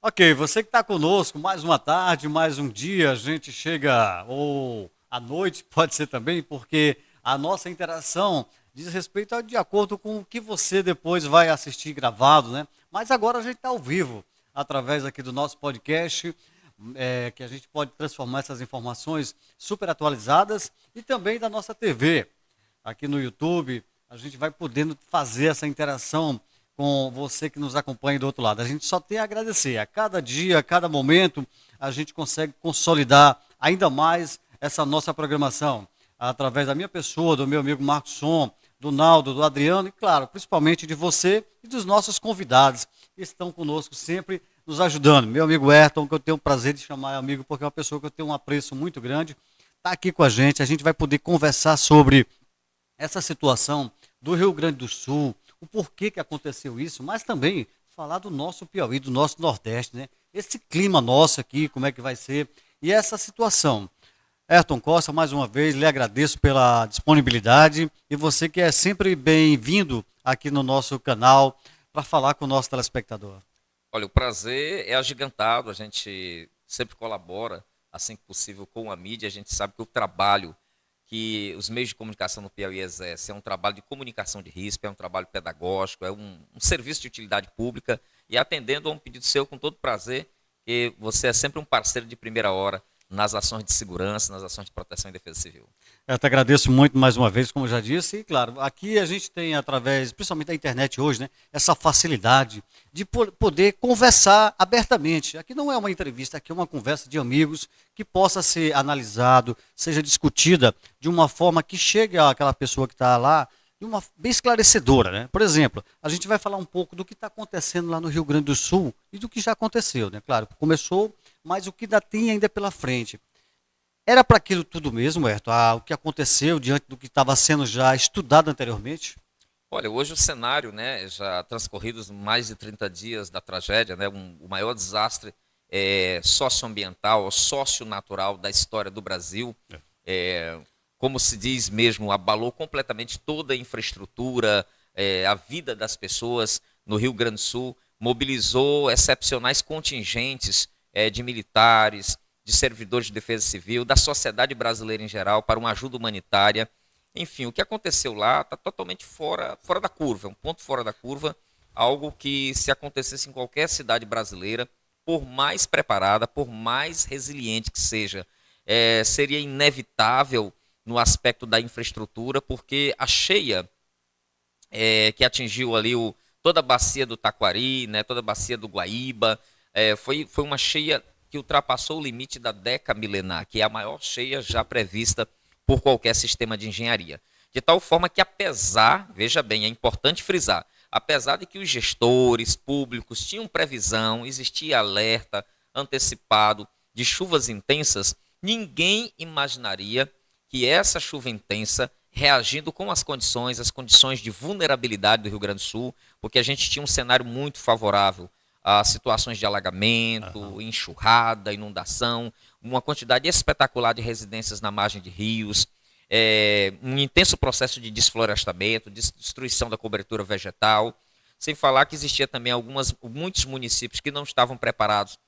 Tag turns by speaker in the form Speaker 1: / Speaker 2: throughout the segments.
Speaker 1: Ok, você que está conosco, mais uma tarde, mais um dia, a gente chega, ou à noite, pode ser também, porque a nossa interação diz respeito de acordo com o que você depois vai assistir gravado, né? Mas agora a gente está ao vivo, através aqui do nosso podcast, que a gente pode transformar essas informações super atualizadas e também da nossa TV. Aqui no YouTube, a gente vai podendo fazer essa interação com você que nos acompanha do outro lado. A gente só tem a agradecer. A cada dia, a cada momento, a gente consegue consolidar ainda mais essa nossa programação. Através da minha pessoa, do meu amigo Marcos Som, do Naldo, do Adriano e, claro, principalmente de você e dos nossos convidados que estão conosco sempre nos ajudando. Meu amigo Ayrton, que eu tenho o prazer de chamar amigo, porque é uma pessoa que eu tenho um apreço muito grande, está aqui com a gente. A gente vai poder conversar sobre essa situação do Rio Grande do Sul, o porquê que aconteceu isso, mas também falar do nosso Piauí, do nosso Nordeste, né? Esse clima nosso aqui, como é que vai ser, e essa situação. Ayrton Costa, mais uma vez, lhe agradeço pela disponibilidade e você que é sempre bem-vindo aqui no nosso canal para falar com o nosso telespectador.
Speaker 2: Olha, o prazer é agigantado, a gente sempre colabora, assim que possível, com a mídia. A gente sabe que o trabalho que os meios de comunicação no Piauí exercem é um trabalho de comunicação de risco, é um trabalho pedagógico, é um serviço de utilidade pública. E atendendo a um pedido seu com todo prazer, que você é sempre um parceiro de primeira hora nas ações de segurança, nas ações de proteção e defesa civil.
Speaker 1: Eu te agradeço muito mais uma vez, como eu já disse, e claro, aqui a gente tem através, principalmente da internet hoje, né, essa facilidade de poder conversar abertamente. Aqui não é uma entrevista, aqui é uma conversa de amigos que possa ser analisado, seja discutida de uma forma que chegue àquela pessoa que está lá de uma bem esclarecedora, né? Por exemplo, a gente vai falar um pouco do que está acontecendo lá no Rio Grande do Sul e do que já aconteceu, né? Claro, começou, mas o que ainda tem ainda pela frente. Era para aquilo tudo mesmo, Ayrton? O que aconteceu diante do que estava sendo já estudado anteriormente?
Speaker 2: Olha, hoje o cenário, né, já transcorridos mais de 30 dias da tragédia, né, o maior desastre socioambiental, socionatural da história do Brasil, é, como se diz mesmo, abalou completamente toda a infraestrutura, a vida das pessoas no Rio Grande do Sul, mobilizou excepcionais contingentes de militares, de servidores de defesa civil, da sociedade brasileira em geral, para uma ajuda humanitária. Enfim, o que aconteceu lá está totalmente fora da curva, um ponto fora da curva, algo que se acontecesse em qualquer cidade brasileira, por mais preparada, por mais resiliente que seja, seria inevitável no aspecto da infraestrutura, porque a cheia que atingiu ali toda a bacia do Taquari, né, toda a bacia do Guaíba, foi uma cheia que ultrapassou o limite da década milenar, que é a maior cheia já prevista por qualquer sistema de engenharia. De tal forma que, apesar, veja bem, é importante frisar, apesar de que os gestores públicos tinham previsão, existia alerta antecipado de chuvas intensas, ninguém imaginaria que essa chuva intensa, reagindo com as condições de vulnerabilidade do Rio Grande do Sul, porque a gente tinha um cenário muito favorável a situações de alagamento, enxurrada, inundação, uma quantidade espetacular de residências na margem de rios, um intenso processo de desflorestamento, destruição da cobertura vegetal, sem falar que existia também muitos municípios que não estavam preparados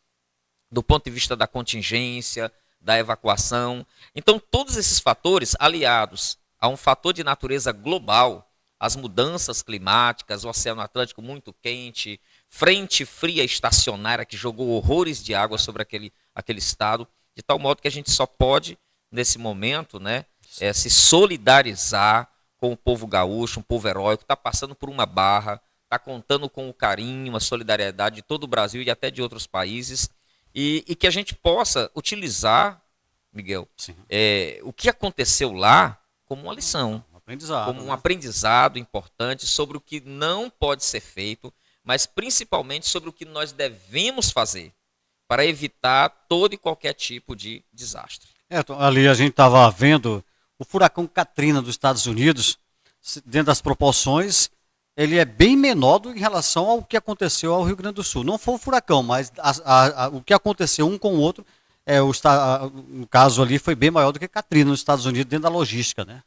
Speaker 2: do ponto de vista da contingência, da evacuação. Então, todos esses fatores, aliados a um fator de natureza global, as mudanças climáticas, o Oceano Atlântico muito quente, frente fria estacionária que jogou horrores de água sobre aquele estado, de tal modo que a gente só pode, nesse momento, né, se solidarizar com o povo gaúcho, um povo heróico, está passando por uma barra, está contando com o carinho, a solidariedade de todo o Brasil e até de outros países, e que a gente possa utilizar, Miguel, o que aconteceu lá como uma lição, como um aprendizado importante sobre o que não pode ser feito, mas principalmente sobre o que nós devemos fazer para evitar todo e qualquer tipo de desastre.
Speaker 1: Ali a gente estava vendo o furacão Katrina dos Estados Unidos, dentro das proporções, ele é bem menor em relação ao que aconteceu ao Rio Grande do Sul. Não foi o furacão, mas o que aconteceu um com o outro, no caso ali, foi bem maior do que Katrina nos Estados Unidos, dentro da logística, né?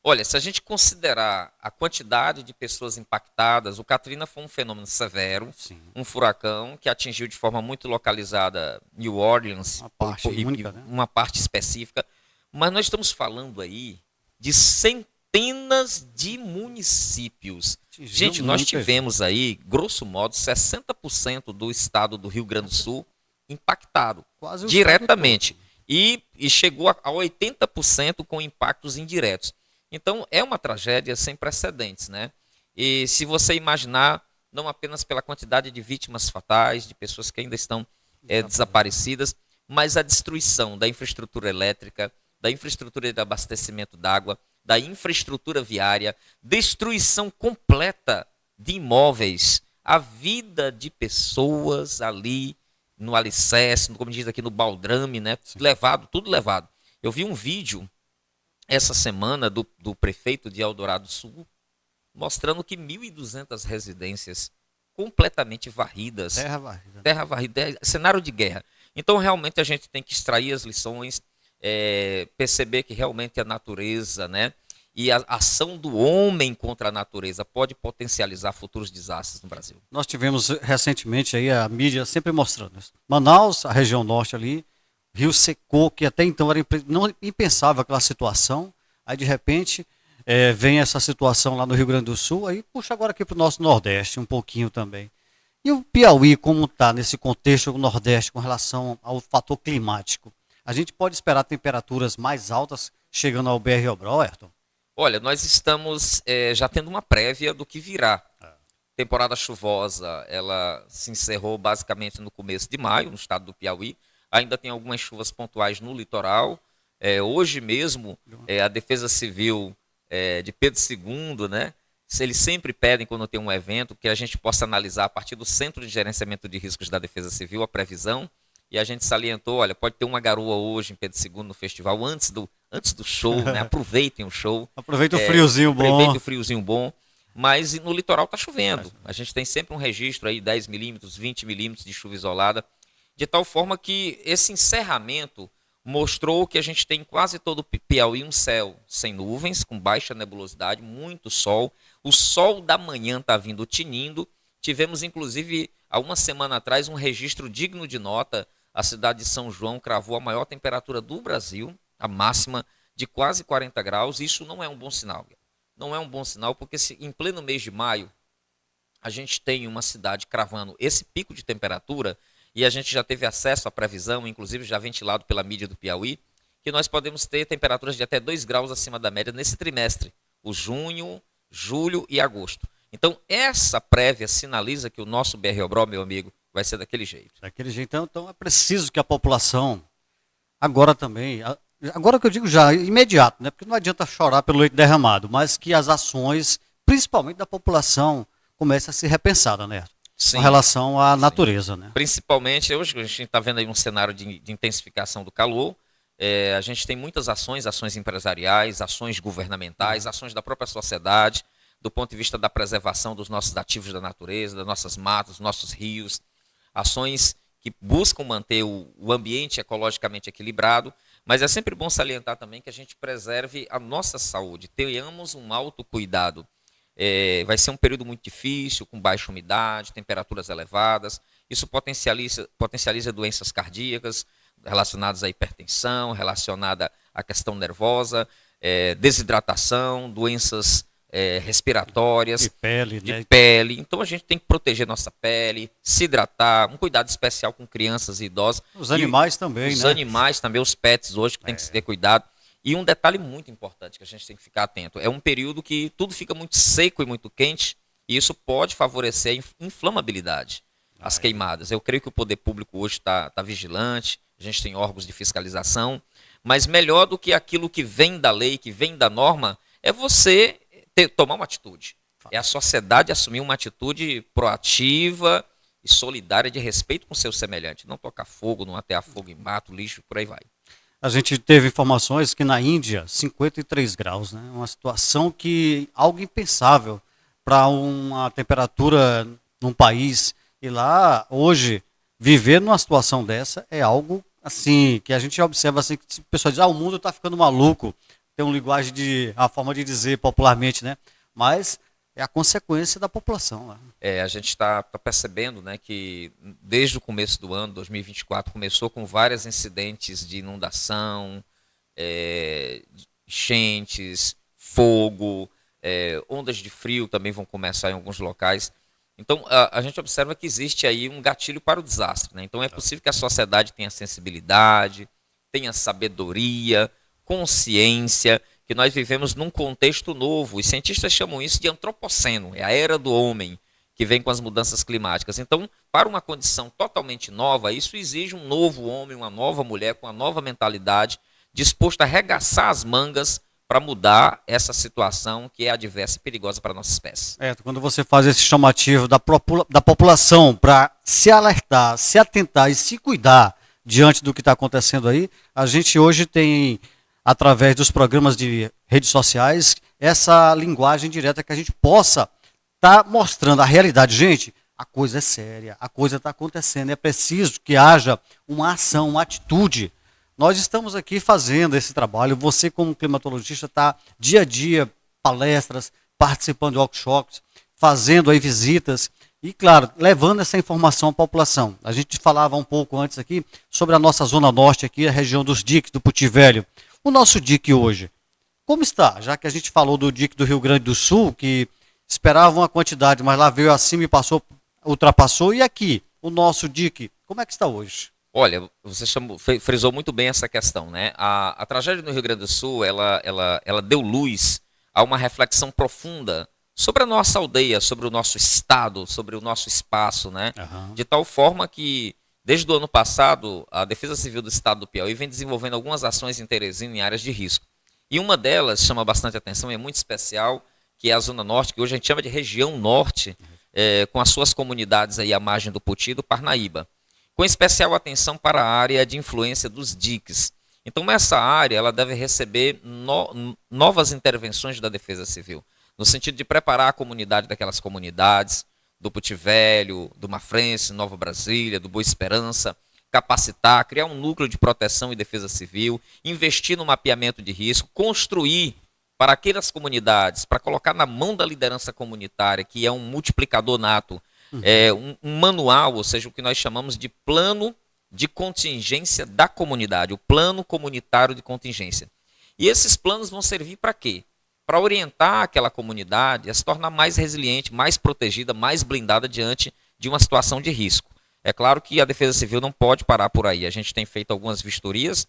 Speaker 2: Olha, se a gente considerar a quantidade de pessoas impactadas, o Katrina foi um fenômeno severo,
Speaker 1: Sim.
Speaker 2: um furacão que atingiu de forma muito localizada New Orleans,
Speaker 1: Uma parte única, né?
Speaker 2: uma parte específica, mas nós estamos falando aí de centenas de municípios.
Speaker 1: Atingiu
Speaker 2: Gente, nós
Speaker 1: muita
Speaker 2: tivemos aí, grosso modo, 60% do estado do Rio Grande do Sul impactado
Speaker 1: Quase o
Speaker 2: diretamente.
Speaker 1: estado
Speaker 2: E chegou a 80% com impactos indiretos. Então, é uma tragédia sem precedentes, né? E se você imaginar, não apenas pela quantidade de vítimas fatais, de pessoas que ainda estão desaparecidas, mas a destruição da infraestrutura elétrica, da infraestrutura de abastecimento d'água, da infraestrutura viária, destruição completa de imóveis, a vida de pessoas ali no alicerce, como diz aqui no baldrame, né? Levado, tudo levado. Eu vi um vídeo essa semana do prefeito de Eldorado do Sul, mostrando que 1.200 residências completamente varridas. Terra varrida, cenário de guerra. Então, realmente, a gente tem que extrair as lições, perceber que realmente a natureza, né, e a ação do homem contra a natureza pode potencializar futuros desastres no Brasil.
Speaker 1: Nós tivemos recentemente aí a mídia sempre mostrando isso. Manaus, a região norte ali, rio secou, que até então era não impensável aquela situação, aí de repente vem essa situação lá no Rio Grande do Sul, aí puxa agora aqui para o nosso Nordeste um pouquinho também. E o Piauí, como está nesse contexto do Nordeste com relação ao fator climático? A gente pode esperar temperaturas mais altas chegando ao BR-Obró, Ayrton?
Speaker 2: Olha, nós estamos já tendo uma prévia do que virá. Temporada chuvosa, ela se encerrou basicamente no começo de maio, no estado do Piauí. Ainda tem algumas chuvas pontuais no litoral. Hoje mesmo, a Defesa Civil de Pedro II, né? Eles sempre pedem, quando tem um evento, que a gente possa analisar a partir do Centro de Gerenciamento de Riscos da Defesa Civil a previsão. E a gente salientou, olha, pode ter uma garoa hoje em Pedro II no festival, antes do show, né? Aproveitem o show.
Speaker 1: Aproveita o friozinho bom.
Speaker 2: Aproveita o friozinho bom. Mas no litoral está chovendo. A gente tem sempre um registro aí, 10 milímetros, 20 milímetros de chuva isolada. De tal forma que esse encerramento mostrou que a gente tem em quase todo o Piauí um céu sem nuvens, com baixa nebulosidade, muito sol. O sol da manhã está vindo tinindo. Tivemos, inclusive, há uma semana atrás, um registro digno de nota. A cidade de São João cravou a maior temperatura do Brasil, a máxima de quase 40 graus. Isso não é um bom sinal. Não é um bom sinal, porque se em pleno mês de maio a gente tem uma cidade cravando esse pico de temperatura, e a gente já teve acesso à previsão, inclusive já ventilado pela mídia do Piauí, que nós podemos ter temperaturas de até 2 graus acima da média nesse trimestre, o junho, julho e agosto. Então, essa prévia sinaliza que o nosso BR-Obró, meu amigo, vai ser daquele jeito.
Speaker 1: Daquele jeito, então é preciso que a população, agora também, agora que eu digo já, imediato, né? Porque não adianta chorar pelo leite derramado, mas que as ações, principalmente da população, comecem a ser repensadas, né?
Speaker 2: Sim,
Speaker 1: com relação à natureza, né?
Speaker 2: Principalmente, hoje a gente está vendo aí um cenário de intensificação do calor. A gente tem muitas ações empresariais, ações governamentais, ações da própria sociedade, do ponto de vista da preservação dos nossos ativos da natureza, das nossas matas, dos nossos rios, ações que buscam manter o ambiente ecologicamente equilibrado, mas é sempre bom salientar também que a gente preserve a nossa saúde, tenhamos um autocuidado. Vai ser um período muito difícil, com baixa umidade, temperaturas elevadas. Isso potencializa doenças cardíacas relacionadas à hipertensão, relacionada à questão nervosa, desidratação, doenças respiratórias,
Speaker 1: de
Speaker 2: pele. Então a gente tem que proteger nossa pele, se hidratar, um cuidado especial com crianças e idosos.
Speaker 1: Os animais também,
Speaker 2: os
Speaker 1: né?
Speaker 2: animais também, os pets hoje que tem que se ter cuidado. E um detalhe muito importante que a gente tem que ficar atento, é um período que tudo fica muito seco e muito quente, e isso pode favorecer a inflamabilidade, as queimadas. Eu creio que o poder público hoje está vigilante, a gente tem órgãos de fiscalização, mas melhor do que aquilo que vem da lei, que vem da norma, é você tomar uma atitude. É a sociedade assumir uma atitude proativa e solidária de respeito com seu semelhante. Não tocar fogo, não atear fogo em mato, lixo, por aí vai.
Speaker 1: A gente teve informações que na Índia, 53 graus, né? Uma situação que algo impensável para uma temperatura num país. E lá, hoje, viver numa situação dessa é algo assim, que a gente observa assim, que o pessoal diz, o mundo está ficando maluco. tem uma linguagem a forma de dizer popularmente, né? Mas é a consequência da população, né?
Speaker 2: A gente está percebendo, né, que desde o começo do ano, 2024, começou com vários incidentes de inundação, enchentes, fogo, ondas de frio também vão começar em alguns locais. Então, a gente observa que existe aí um gatilho para o desastre, né? Então, é possível que a sociedade tenha sensibilidade, tenha sabedoria, consciência, que nós vivemos num contexto novo. Os cientistas chamam isso de antropoceno, é a era do homem, que vem com as mudanças climáticas. Então, para uma condição totalmente nova, isso exige um novo homem, uma nova mulher, com uma nova mentalidade, disposto a arregaçar as mangas para mudar essa situação que é adversa e perigosa para a nossa espécie.
Speaker 1: Quando você faz esse chamativo da população para se alertar, se atentar e se cuidar diante do que está acontecendo aí, a gente hoje tem, através dos programas de redes sociais, essa linguagem direta que a gente possa estar mostrando a realidade. Gente, a coisa é séria, a coisa está acontecendo, é preciso que haja uma ação, uma atitude. Nós estamos aqui fazendo esse trabalho, você como climatologista está dia a dia, palestras, participando de workshops, fazendo aí visitas e, claro, levando essa informação à população. A gente falava um pouco antes aqui sobre a nossa zona norte aqui, a região dos diques do Puti Velho. O nosso dique hoje, como está? Já que a gente falou do dique do Rio Grande do Sul, que esperava uma quantidade, mas lá veio acima e ultrapassou, e aqui, o nosso dique, como é que está hoje?
Speaker 2: Olha, você frisou muito bem essa questão, né? A tragédia no Rio Grande do Sul, ela deu luz a uma reflexão profunda sobre a nossa aldeia, sobre o nosso estado, sobre o nosso espaço, né?
Speaker 1: Uhum.
Speaker 2: De tal forma que, desde o ano passado, a Defesa Civil do Estado do Piauí vem desenvolvendo algumas ações em Teresina em áreas de risco. E uma delas chama bastante atenção e é muito especial, que é a Zona Norte, que hoje a gente chama de região norte, com as suas comunidades aí à margem do Puti e do Parnaíba, com especial atenção para a área de influência dos diques. Então, essa área ela deve receber novas intervenções da Defesa Civil, no sentido de preparar a comunidade daquelas comunidades, do Puti Velho, do Mafrense, Nova Brasília, do Boa Esperança, capacitar, criar um núcleo de proteção e defesa civil, investir no mapeamento de risco, construir para aquelas comunidades, para colocar na mão da liderança comunitária, que é um multiplicador nato, um manual, ou seja, o que nós chamamos de plano de contingência da comunidade, o plano comunitário de contingência. E esses planos vão servir para quê? Para orientar aquela comunidade a se tornar mais resiliente, mais protegida, mais blindada diante de uma situação de risco. É claro que a Defesa Civil não pode parar por aí. A gente tem feito algumas vistorias,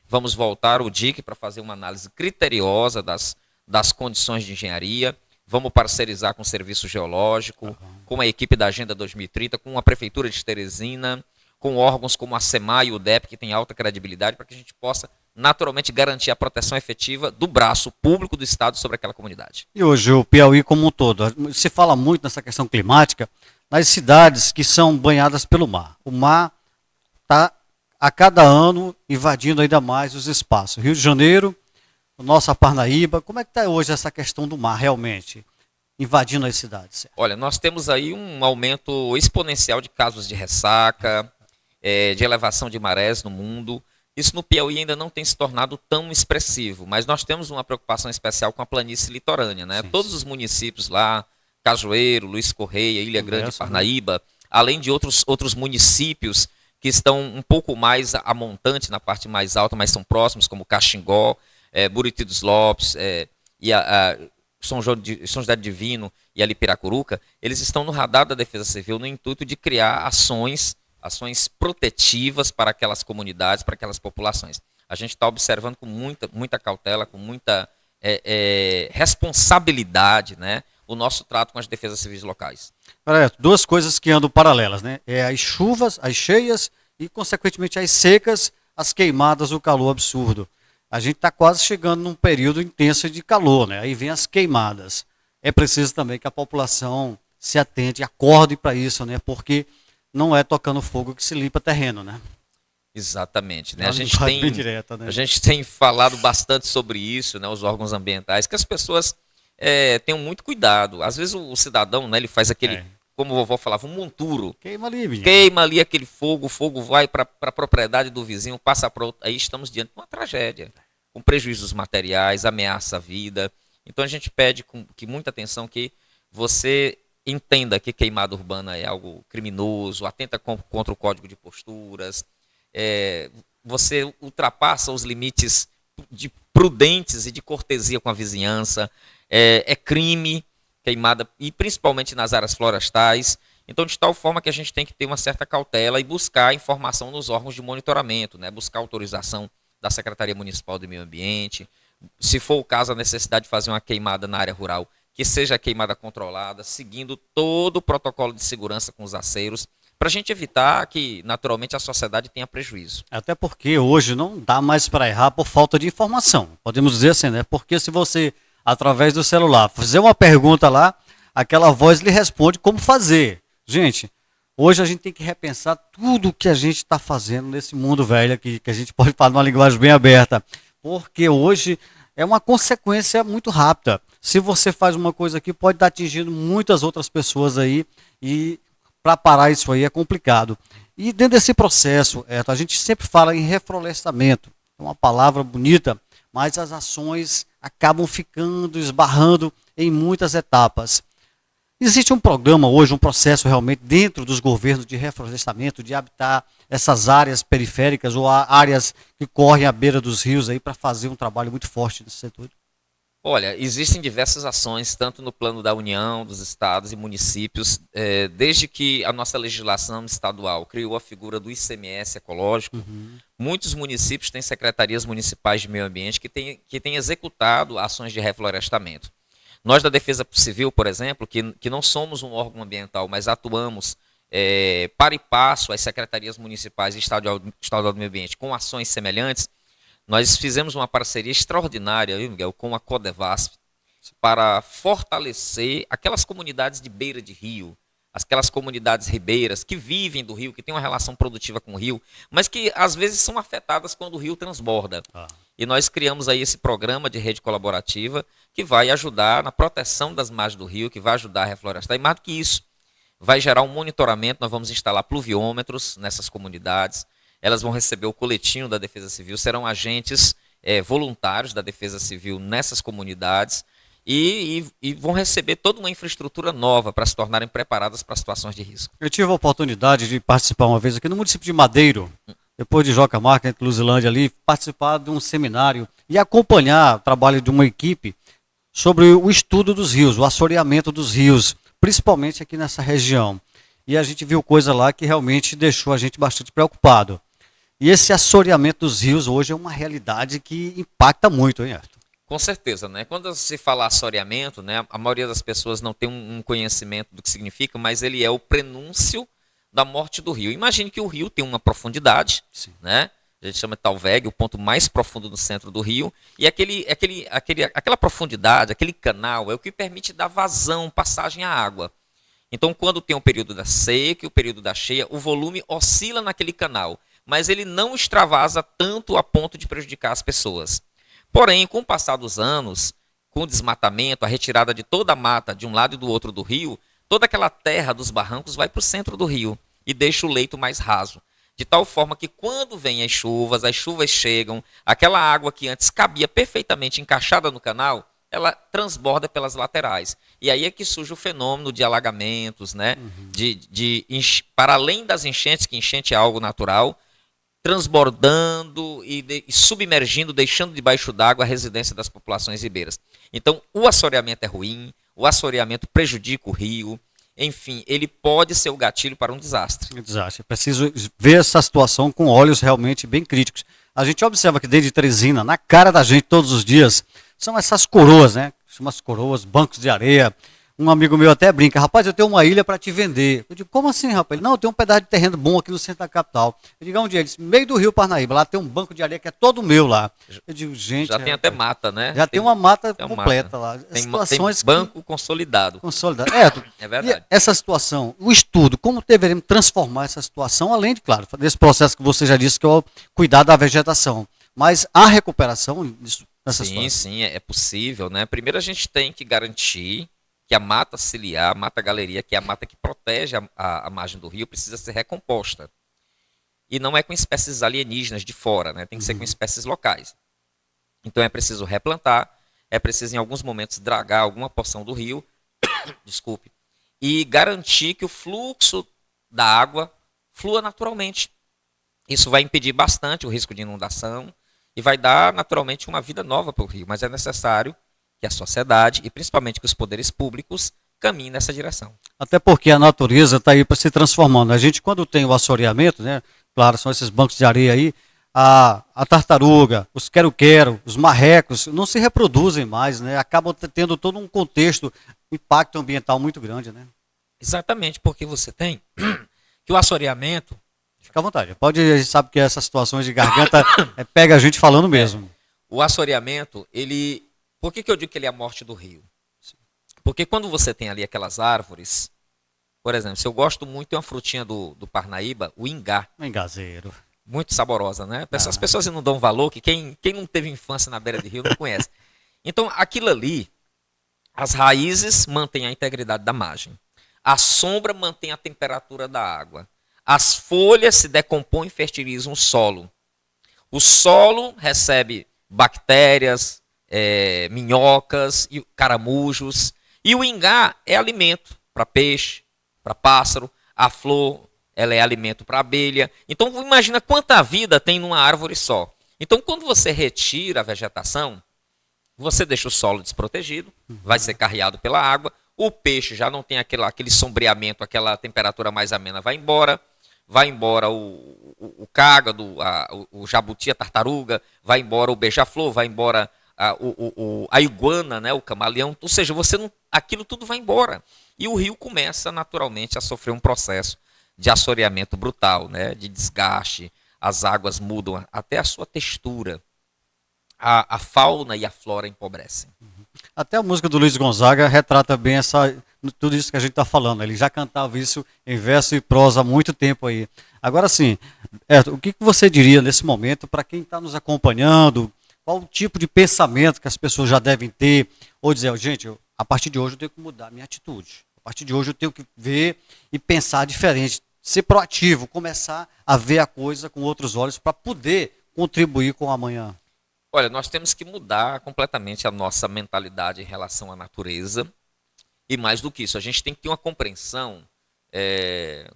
Speaker 2: vamos voltar ao DIC para fazer uma análise criteriosa das condições de engenharia, vamos parcerizar com o Serviço Geológico, com a equipe da Agenda 2030, com a Prefeitura de Teresina, com órgãos como a SEMAI e o DEP, que tem alta credibilidade, para que a gente possa naturalmente garantir a proteção efetiva do braço público do Estado sobre aquela comunidade.
Speaker 1: E hoje o Piauí como um todo, se fala muito nessa questão climática, nas cidades que são banhadas pelo mar. O mar está a cada ano invadindo ainda mais os espaços. Rio de Janeiro, nossa Parnaíba, como é que está hoje essa questão do mar realmente invadindo as cidades?
Speaker 2: Olha, nós temos aí um aumento exponencial de casos de ressaca, de elevação de marés no mundo. Isso no Piauí ainda não tem se tornado tão expressivo, mas nós temos uma preocupação especial com a planície litorânea, né?
Speaker 1: Sim,
Speaker 2: Todos os municípios lá, Cajueiro, Luiz Correia, Ilha Grande, Parnaíba, além de outros municípios que estão um pouco mais a montante, na parte mais alta, mas são próximos, como Caxingó, Buriti dos Lopes e São José Divino e ali Piracuruca, eles estão no radar da Defesa Civil no intuito de criar ações protetivas para aquelas comunidades, para aquelas populações. A gente está observando com muita cautela, com muita responsabilidade, né, o nosso trato com as defesas civis locais.
Speaker 1: Duas coisas que andam paralelas, né? As chuvas, as cheias e, consequentemente, as secas, as queimadas, o calor absurdo. A gente está quase chegando num período intenso de calor, né? Aí vem as queimadas. É preciso também que a população se atente, acorde para isso, né? Porque não é tocando fogo que se limpa terreno, né?
Speaker 2: Exatamente, né?
Speaker 1: A
Speaker 2: gente tem falado bastante sobre isso, né? Os órgãos ambientais, que as pessoas tenham muito cuidado. Às vezes o cidadão, né? Ele faz aquele, como a vovó falava, um monturo.
Speaker 1: Queima ali, menino.
Speaker 2: Queima ali aquele fogo, o fogo vai para a propriedade do vizinho, passa para outro. Aí estamos diante de uma tragédia. com prejuízos materiais, ameaça à vida. Então a gente pede com muita atenção que você entenda que queimada urbana é algo criminoso, atenta contra o código de posturas, você ultrapassa os limites de prudentes e de cortesia com a vizinhança, é crime queimada, e principalmente nas áreas florestais. Então, de tal forma que a gente tem que ter uma certa cautela e buscar informação nos órgãos de monitoramento, né? Buscar autorização da Secretaria Municipal do Meio Ambiente. Se for o caso, a necessidade de fazer uma queimada na área rural, que seja queimada controlada, seguindo todo o protocolo de segurança com os aceiros, para a gente evitar que, naturalmente, a sociedade tenha prejuízo.
Speaker 1: Até porque hoje não dá mais para errar por falta de informação. Podemos dizer assim, né? Porque se você, através do celular, fizer uma pergunta lá, aquela voz lhe responde como fazer. Gente, hoje a gente tem que repensar tudo o que a gente está fazendo nesse mundo velho aqui, que a gente pode falar numa linguagem bem aberta. Porque hoje é uma consequência muito rápida. Se você faz uma coisa aqui, pode estar atingindo muitas outras pessoas aí, e para parar isso aí é complicado. E dentro desse processo, a gente sempre fala em reflorestamento. É uma palavra bonita, mas as ações acabam ficando, esbarrando em muitas etapas. Existe um programa hoje, um processo realmente dentro dos governos de reflorestamento, de habitar essas áreas periféricas ou áreas que correm à beira dos rios aí para fazer um trabalho muito forte nesse setor?
Speaker 2: Olha, existem diversas ações, tanto no plano da União, dos estados e municípios, desde que a nossa legislação estadual criou a figura do ICMS ecológico. Muitos municípios têm secretarias municipais de meio ambiente que têm executado ações de reflorestamento. Nós da Defesa Civil, por exemplo, que não somos um órgão ambiental, mas atuamos para e passo às secretarias municipais e estadual do meio ambiente com ações semelhantes, nós fizemos uma parceria extraordinária, Miguel, com a Codevasf, para fortalecer aquelas comunidades de beira de rio, aquelas comunidades ribeiras que vivem do rio, que têm uma relação produtiva com o rio, mas que às vezes são afetadas quando o rio transborda. E nós criamos aí esse programa de rede colaborativa que vai ajudar na proteção das margens do rio, que vai ajudar a reflorestar. E mais do que isso, vai gerar um monitoramento. Nós vamos instalar pluviômetros nessas comunidades. Elas vão receber o coletinho da Defesa Civil, serão agentes voluntários da Defesa Civil nessas comunidades e vão receber toda uma infraestrutura nova para se tornarem preparadas para situações de risco.
Speaker 1: Eu tive a oportunidade de participar uma vez aqui no município de Madeiro, depois de Jocamarca, entre Luzilândia ali, participar de um seminário e acompanhar o trabalho de uma equipe sobre o estudo dos rios, o assoreamento dos rios, principalmente aqui nessa região. E a gente viu coisa lá que realmente deixou a gente bastante preocupado. E esse assoreamento dos rios hoje é uma realidade que impacta muito, hein, Ayrton?
Speaker 2: Com certeza, né? Quando se fala assoreamento, né, a maioria das pessoas não tem um conhecimento do que significa, mas ele é o prenúncio da morte do rio. Imagine que o rio tem uma profundidade, né? A gente chama de Talveg, o ponto mais profundo do centro do rio, e aquela profundidade, aquele canal, é o que permite dar vazão, passagem à água. Então, quando tem o período da seca e o período da cheia, o volume oscila naquele canal, mas ele não extravasa tanto a ponto de prejudicar as pessoas. Porém, com o passar dos anos, com o desmatamento, a retirada de toda a mata de um lado e do outro do rio, toda aquela terra dos barrancos vai para o centro do rio e deixa o leito mais raso. De tal forma que quando vêm as chuvas chegam, aquela água que antes cabia perfeitamente encaixada no canal, ela transborda pelas laterais. E aí é que surge o fenômeno de alagamentos, né? Para além das enchentes, que enchente é algo natural, transbordando e submergindo, deixando debaixo d'água a residência das populações ribeiras. Então, o assoreamento é ruim, o assoreamento prejudica o rio, enfim, ele pode ser o gatilho para um desastre.
Speaker 1: Desastre. É preciso ver essa situação com olhos realmente bem críticos. A gente observa que desde Teresina, na cara da gente todos os dias, são essas coroas, né? São umas coroas, bancos de areia. Um amigo meu até brinca: rapaz, eu tenho uma ilha para te vender. Eu digo: como assim, rapaz? Ele: não, eu tenho um pedaço de terreno bom aqui no centro da capital. Eu digo: onde é? Ele disse: meio do Rio Parnaíba, lá tem um banco de areia que é todo meu lá. Eu digo: gente...
Speaker 2: Já tem até mata, né?
Speaker 1: Já tem uma mata completa lá.
Speaker 2: Tem banco consolidado.
Speaker 1: Consolidado.
Speaker 2: É verdade.
Speaker 1: E essa situação, o estudo, como deveremos transformar essa situação, além de, claro, desse processo que você já disse, que é o cuidar da vegetação. Mas a recuperação nessa situação?
Speaker 2: Sim, é possível, né? Primeiro a gente tem que garantir que a mata ciliar, a mata galeria, que é a mata que protege a margem do rio, precisa ser recomposta. E não é com espécies alienígenas de fora, né? Tem que ser com espécies locais. Então é preciso replantar, é preciso em alguns momentos dragar alguma porção do rio, desculpe, e garantir que o fluxo da água flua naturalmente. Isso vai impedir bastante o risco de inundação e vai dar naturalmente uma vida nova para o rio, mas é necessário que a sociedade e principalmente que os poderes públicos caminhem nessa direção.
Speaker 1: Até porque a natureza está aí para se transformando. A gente, quando tem o assoreamento, né? Claro, são esses bancos de areia aí, a tartaruga, os quero-quero, os marrecos, não se reproduzem mais, né? Acabam tendo todo um contexto, um impacto ambiental muito grande, né?
Speaker 2: Exatamente, porque você tem que o assoreamento.
Speaker 1: Fica à vontade. Pode, a gente sabe que essas situações de garganta pega a gente falando mesmo.
Speaker 2: O assoreamento, ele. Por que eu digo que ele é a morte do rio? Porque quando você tem ali aquelas árvores, por exemplo, se eu gosto muito de uma frutinha do Parnaíba, o ingá.
Speaker 1: Um engazeiro.
Speaker 2: Muito saborosa, né? As pessoas não dão valor, que quem não teve infância na beira de rio não conhece. Então, aquilo ali, as raízes mantêm a integridade da margem. A sombra mantém a temperatura da água. As folhas se decompõem e fertilizam o solo. O solo recebe bactérias, minhocas, e caramujos. E o ingá é alimento para peixe, para pássaro. A flor, ela é alimento para abelha. Então, imagina quanta vida tem numa árvore só. Então, quando você retira a vegetação, você deixa o solo desprotegido, vai ser carreado pela água. O peixe já não tem aquele sombreamento, aquela temperatura mais amena, vai embora o cágado, o jabuti, a tartaruga, vai embora o beija-flor, vai embora a iguana, né, o camaleão, ou seja, aquilo tudo vai embora. E o rio começa naturalmente a sofrer um processo de assoreamento brutal, né, de desgaste, as águas mudam até a sua textura, a fauna e a flora empobrecem.
Speaker 1: Até a música do Luiz Gonzaga retrata bem tudo isso que a gente está falando. Ele já cantava isso em verso e prosa há muito tempo aí. Agora sim, o que você diria nesse momento para quem está nos acompanhando? Qual o tipo de pensamento que as pessoas já devem ter? Ou dizer, gente, a partir de hoje eu tenho que mudar a minha atitude. A partir de hoje eu tenho que ver e pensar diferente. Ser proativo, começar a ver a coisa com outros olhos para poder contribuir com o amanhã.
Speaker 2: Olha, nós temos que mudar completamente a nossa mentalidade em relação à natureza. E mais do que isso, a gente tem que ter uma compreensão,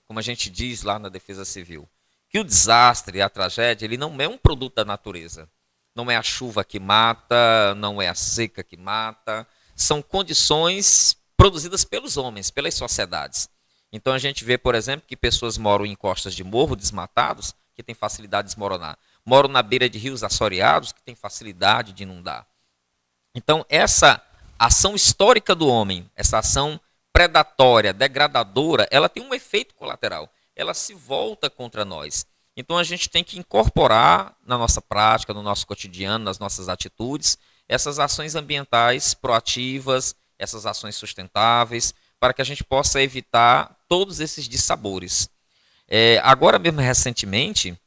Speaker 2: como a gente diz lá na Defesa Civil, que o desastre, a tragédia, ele não é um produto da natureza. Não é a chuva que mata, não é a seca que mata. São condições produzidas pelos homens, pelas sociedades. Então a gente vê, por exemplo, que pessoas moram em costas de morro desmatados, que têm facilidade de desmoronar. Moram na beira de rios assoreados, que têm facilidade de inundar. Então, essa ação histórica do homem, essa ação predatória, degradadora, ela tem um efeito colateral. Ela se volta contra nós. Então, a gente tem que incorporar na nossa prática, no nosso cotidiano, nas nossas atitudes, essas ações ambientais proativas, essas ações sustentáveis, para que a gente possa evitar todos esses dissabores. Agora mesmo, recentemente,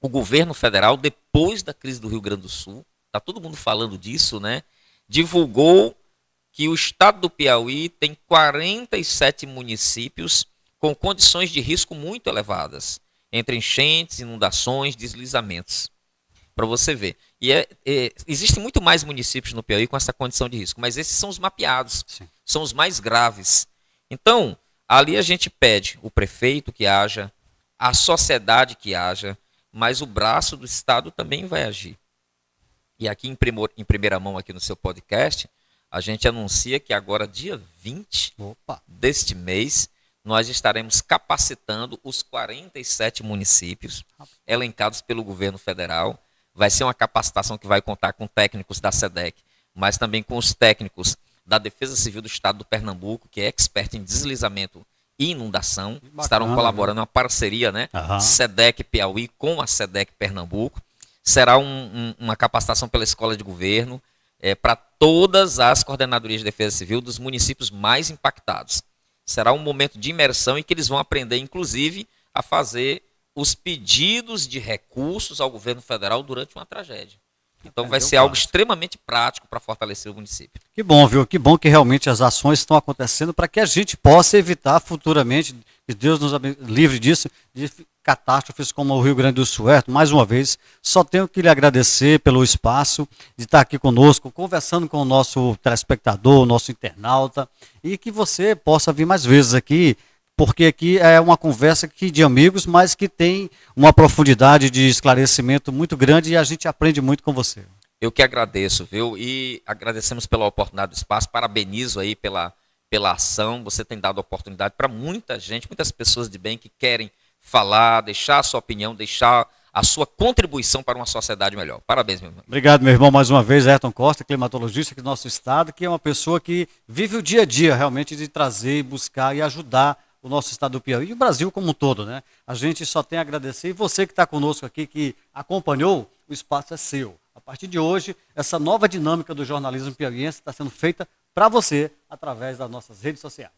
Speaker 2: o governo federal, depois da crise do Rio Grande do Sul, está todo mundo falando disso, né? Divulgou que o estado do Piauí tem 47 municípios com condições de risco muito elevadas, entre enchentes, inundações, deslizamentos, para você ver. Existem muito mais municípios no Piauí com essa condição de risco, mas esses são os mapeados, são os mais graves. Então, ali a gente pede o prefeito que haja, a sociedade que haja, mas o braço do Estado também vai agir. E aqui em primeira mão, aqui no seu podcast, a gente anuncia que agora, dia 20 deste mês, nós estaremos capacitando os 47 municípios elencados pelo governo federal. Vai ser uma capacitação que vai contar com técnicos da SEDEC, mas também com os técnicos da Defesa Civil do Estado do Pernambuco, que é expert em deslizamento e inundação. Bacana, estarão colaborando, uma parceria, né? SEDEC Piauí com a SEDEC Pernambuco. Será uma capacitação pela Escola de Governo para todas as coordenadorias de defesa civil dos municípios mais impactados. Será um momento de imersão em que eles vão aprender, inclusive, a fazer os pedidos de recursos ao governo federal durante uma tragédia. Então vai
Speaker 1: Aprendeu
Speaker 2: ser algo
Speaker 1: fácil.
Speaker 2: extremamente prático para fortalecer o município.
Speaker 1: Que bom, viu? Que bom que realmente as ações estão acontecendo para que a gente possa evitar futuramente, que Deus nos livre disso, de catástrofes como o Rio Grande do Sul. Mais uma vez, só tenho que lhe agradecer pelo espaço de estar aqui conosco, conversando com o nosso telespectador, o nosso internauta, e que você possa vir mais vezes aqui, porque aqui é uma conversa de amigos, mas que tem uma profundidade de esclarecimento muito grande e a gente aprende muito com você.
Speaker 2: Eu que agradeço, viu? E agradecemos pela oportunidade do espaço, parabenizo aí pela ação. Você tem dado oportunidade para muita gente, muitas pessoas de bem que querem falar, deixar a sua opinião, deixar a sua contribuição para uma sociedade melhor. Parabéns, meu irmão.
Speaker 1: Obrigado, meu irmão, mais uma vez, Ayrton Costa, climatologista aqui do nosso estado, que é uma pessoa que vive o dia a dia realmente de trazer, buscar e ajudar o nosso estado do Piauí e o Brasil como um todo, né? A gente só tem a agradecer e você que está conosco aqui, que acompanhou, o espaço é seu. A partir de hoje, essa nova dinâmica do jornalismo piauiense está sendo feita para você através das nossas redes sociais.